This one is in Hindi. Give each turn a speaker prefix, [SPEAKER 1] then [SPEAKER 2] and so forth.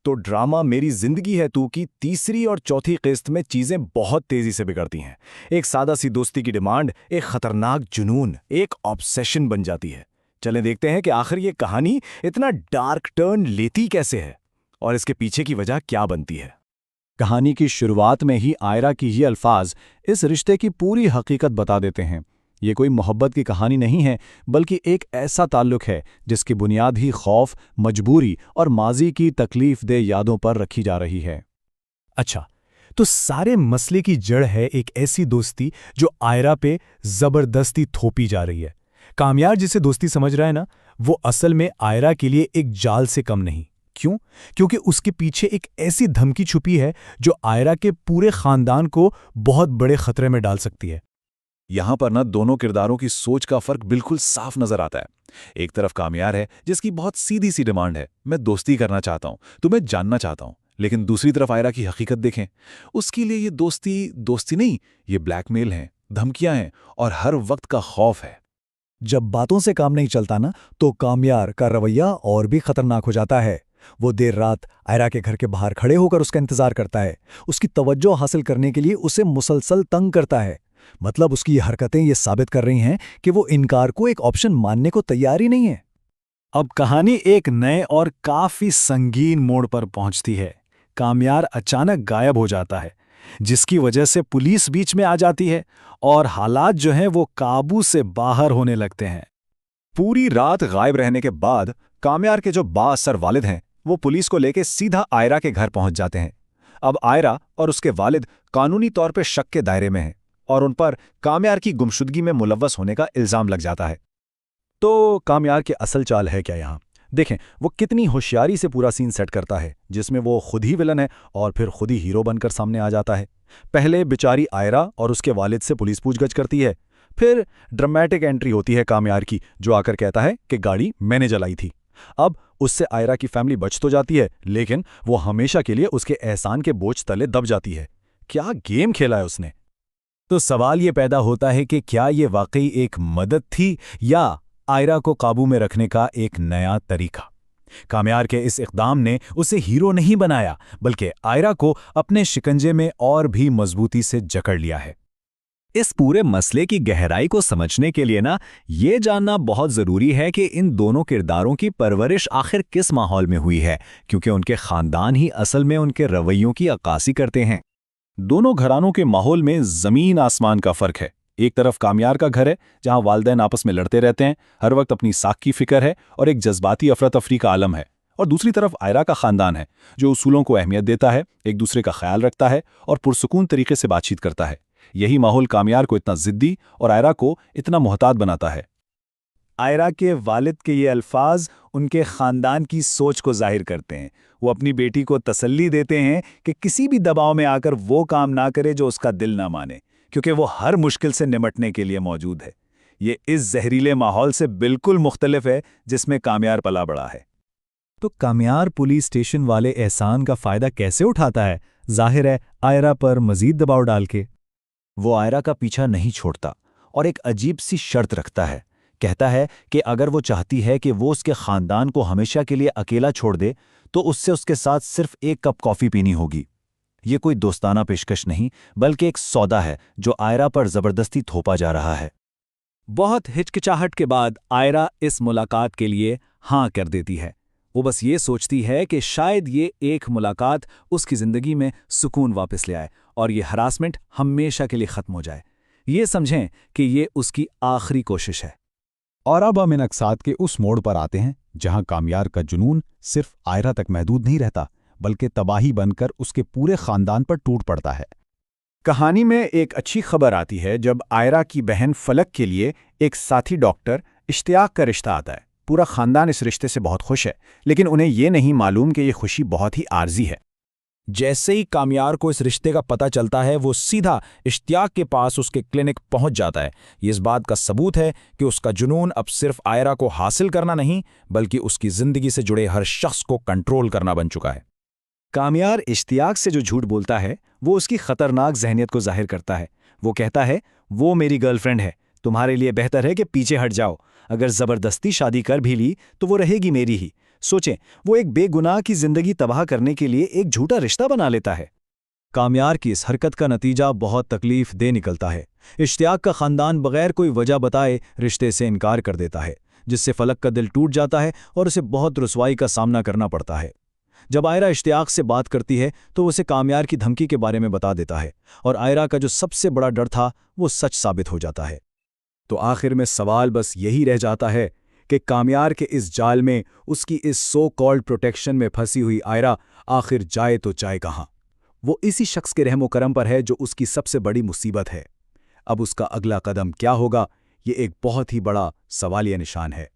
[SPEAKER 1] तो ड्रामा मेरी जिंदगी है तू की तीसरी और चौथी किस्त में चीजें बहुत तेजी से बिगड़ती हैं। एक सादा सी दोस्ती की डिमांड एक खतरनाक जुनून, एक ऑब्सेशन बन जाती है। चलें देखते हैं कि आखिर ये कहानी इतना डार्क टर्न लेती कैसे है और इसके पीछे की वजह क्या बनती है।
[SPEAKER 2] कहानी की शुरुआत में ही आयरा की ये अल्फाज इस रिश्ते की पूरी हकीकत बता देते हैं। ये कोई मोहब्बत की कहानी नहीं है, बल्कि एक ऐसा ताल्लुक है जिसकी बुनियाद ही खौफ, मजबूरी और माजी की तकलीफदेह यादों पर रखी जा रही है।
[SPEAKER 1] अच्छा, तो सारे मसले की जड़ है एक ऐसी दोस्ती जो आयरा पे जबरदस्ती थोपी जा रही है। कामयार जिसे दोस्ती समझ रहा है ना, वो असल में आयरा के लिए एक जाल से कम नहीं। क्यों? क्योंकि उसके पीछे एक ऐसी धमकी छुपी है जो आयरा के पूरे खानदान को बहुत बड़े खतरे में डाल सकती है।
[SPEAKER 2] यहां पर ना दोनों किरदारों की सोच का फर्क बिल्कुल साफ नजर आता है। एक तरफ कामयार है जिसकी बहुत सीधी सी डिमांड है, मैं दोस्ती करना चाहता हूं, तुम्हें जानना चाहता हूं। लेकिन दूसरी तरफ आयरा की हकीकत देखें, उसके लिए ये दोस्ती नहीं, ये ब्लैकमेल है, धमकियां हैं और हर वक्त का खौफ है।
[SPEAKER 3] जब बातों से काम नहीं चलता ना, तो कामयार का रवैया और भी खतरनाक हो जाता है। वो देर रात आयरा के घर के बाहर खड़े होकर उसका इंतजार करता है, उसकी तवज्जो हासिल करने के लिए उसे मुसलसल तंग करता है। मतलब उसकी ये हरकतें ये साबित कर रही हैं कि वो इनकार को एक ऑप्शन मानने को तैयार ही नहीं है।
[SPEAKER 1] अब कहानी एक नए और काफी संगीन मोड़ पर पहुंचती है। कामयार अचानक गायब हो जाता है, जिसकी वजह से पुलिस बीच में आ जाती है और हालात जो हैं वो काबू से बाहर होने लगते हैं।
[SPEAKER 2] पूरी रात गायब रहने के बाद कामयार के जो बाअसर वालिद हैं, वो पुलिस को लेकर सीधा आयरा के घर पहुंच जाते हैं। अब आयरा और उसके वालिद कानूनी तौर पर शक के दायरे में हैं और उन पर कामयार की गुमशुदगी में मुलव्वस होने का इल्जाम लग जाता है।
[SPEAKER 3] तो कामयार की असल चाल है क्या यहाँ? देखें वो कितनी होशियारी से पूरा सीन सेट करता है, जिसमें वो खुद ही विलन है और फिर खुद ही हीरो बनकर सामने आ जाता है। पहले बेचारी आयरा और उसके वालिद से पुलिस पूछगछ करती है, फिर ड्रामेटिक एंट्री होती है कामयार की, जो आकर कहता है कि गाड़ी मैंने जलाई थी। अब उससे आयरा की फैमिली बच तो जाती है, लेकिन वो हमेशा के लिए उसके एहसान के बोझ तले दब जाती है। क्या गेम खेला है उसने!
[SPEAKER 1] तो सवाल ये पैदा होता है कि क्या ये वाकई एक मदद थी या आयरा को काबू में रखने का एक नया तरीका? कामयार के इस इक़दाम ने उसे हीरो नहीं बनाया, बल्कि आयरा को अपने शिकंजे में और भी मजबूती से जकड़ लिया है।
[SPEAKER 4] इस पूरे मसले की गहराई को समझने के लिए ना, ये जानना बहुत ज़रूरी है कि इन दोनों किरदारों की परवरिश आखिर किस माहौल में हुई है, क्योंकि उनके ख़ानदान ही असल में उनके रवैयों की अक्कासी करते हैं।
[SPEAKER 2] दोनों घरानों के माहौल में ज़मीन आसमान का फ़र्क है। एक तरफ कामयार का घर है, जहां वालिदैन आपस में लड़ते रहते हैं, हर वक्त अपनी साख की फिक्र है और एक जज्बाती अफरा तफरी का आलम है। और दूसरी तरफ आयरा का ख़ानदान है, जो उसूलों को अहमियत देता है, एक दूसरे का ख्याल रखता है और पुरसुकून तरीके से बातचीत करता है। यही माहौल कामयार को इतना ज़िद्दी और आयरा को इतना मोहतात बनाता है।
[SPEAKER 1] आयरा के वालिद के ये अल्फाज उनके ख़ानदान की सोच को जाहिर करते हैं। वो अपनी बेटी को तसल्ली देते हैं कि किसी भी दबाव में आकर वो काम ना करे जो उसका दिल ना माने, क्योंकि वो हर मुश्किल से निमटने के लिए मौजूद है। ये इस जहरीले माहौल से बिल्कुल मुख्तलिफ है जिसमें कामयार पला बड़ा है।
[SPEAKER 3] तो कामयार पुलिस स्टेशन वाले एहसान का फ़ायदा कैसे उठाता है? जाहिर है आयरा पर मज़ीद दबाव डाल के।
[SPEAKER 4] वो आयरा का पीछा नहीं छोड़ता और एक अजीब सी शर्त रखता है। कहता है कि अगर वो चाहती है कि वो उसके ख़ानदान को हमेशा के लिए अकेला छोड़ दे, तो उससे उसके साथ सिर्फ एक कप कॉफ़ी पीनी होगी। ये कोई दोस्ताना पेशकश नहीं, बल्कि एक सौदा है जो आयरा पर ज़बरदस्ती थोपा जा रहा है।
[SPEAKER 1] बहुत हिचकिचाहट के बाद आयरा इस मुलाकात के लिए हाँ कर देती है। वो बस ये सोचती है कि शायद ये एक मुलाकात उसकी ज़िंदगी में सुकून वापस ले आए और ये हरासमेंट हमेशा के लिए ख़त्म हो जाए। ये समझें कि ये उसकी आखिरी कोशिश है।
[SPEAKER 2] और अब हम इन अक्सात के उस मोड़ पर आते हैं जहां कामयार का जुनून सिर्फ आयरा तक महदूद नहीं रहता, बल्कि तबाही बनकर उसके पूरे खानदान पर टूट पड़ता है।
[SPEAKER 1] कहानी में एक अच्छी खबर आती है जब आयरा की बहन फलक के लिए एक साथी डॉक्टर इश्तियाक का रिश्ता आता है। पूरा खानदान इस रिश्ते से बहुत खुश है, लेकिन उन्हें ये नहीं मालूम कि ये खुशी बहुत ही आर्जी है। जैसे ही कामयार को इस रिश्ते का पता चलता है, वो सीधा इश्तियाक के पास उसके क्लिनिक पहुंच जाता है। ये इस बात का सबूत है कि उसका जुनून अब सिर्फ आयरा को हासिल करना नहीं, बल्कि उसकी ज़िंदगी से जुड़े हर शख्स को कंट्रोल करना बन चुका है। कामयार इश्तियाक से जो झूठ बोलता है, वो उसकी खतरनाक जहनियत को जाहिर करता है। वो कहता है, वो मेरी गर्लफ्रेंड है, तुम्हारे लिए बेहतर है कि पीछे हट जाओ। अगर ज़बरदस्ती शादी कर भी ली तो वो रहेगी मेरी ही।
[SPEAKER 3] सोचें, वो एक बेगुनाह की जिंदगी तबाह करने के लिए एक झूठा रिश्ता बना लेता है। कामयार की इस हरकत का नतीजा बहुत तकलीफ दे निकलता है। इश्तियाक का खानदान बगैर कोई वजह बताए रिश्ते से इनकार कर देता है, जिससे फलक का दिल टूट जाता है और उसे बहुत रुसवाई का सामना करना पड़ता है। जब आयरा इश्तियाक से बात करती है तो उसे कामयार की धमकी के बारे में बता देता है, और आयरा का जो सबसे बड़ा डर था वो सच साबित हो जाता है।
[SPEAKER 2] तो आखिर में सवाल बस यही रह जाता है कि कामयार के इस जाल में उसकी इस सो कॉल्ड प्रोटेक्शन में फंसी हुई आयरा आखिर जाए तो जाए कहाँ। वो इसी शख्स के रहमो करम पर है जो उसकी सबसे बड़ी मुसीबत है। अब उसका अगला कदम क्या होगा, ये एक बहुत ही बड़ा सवालिया निशान है।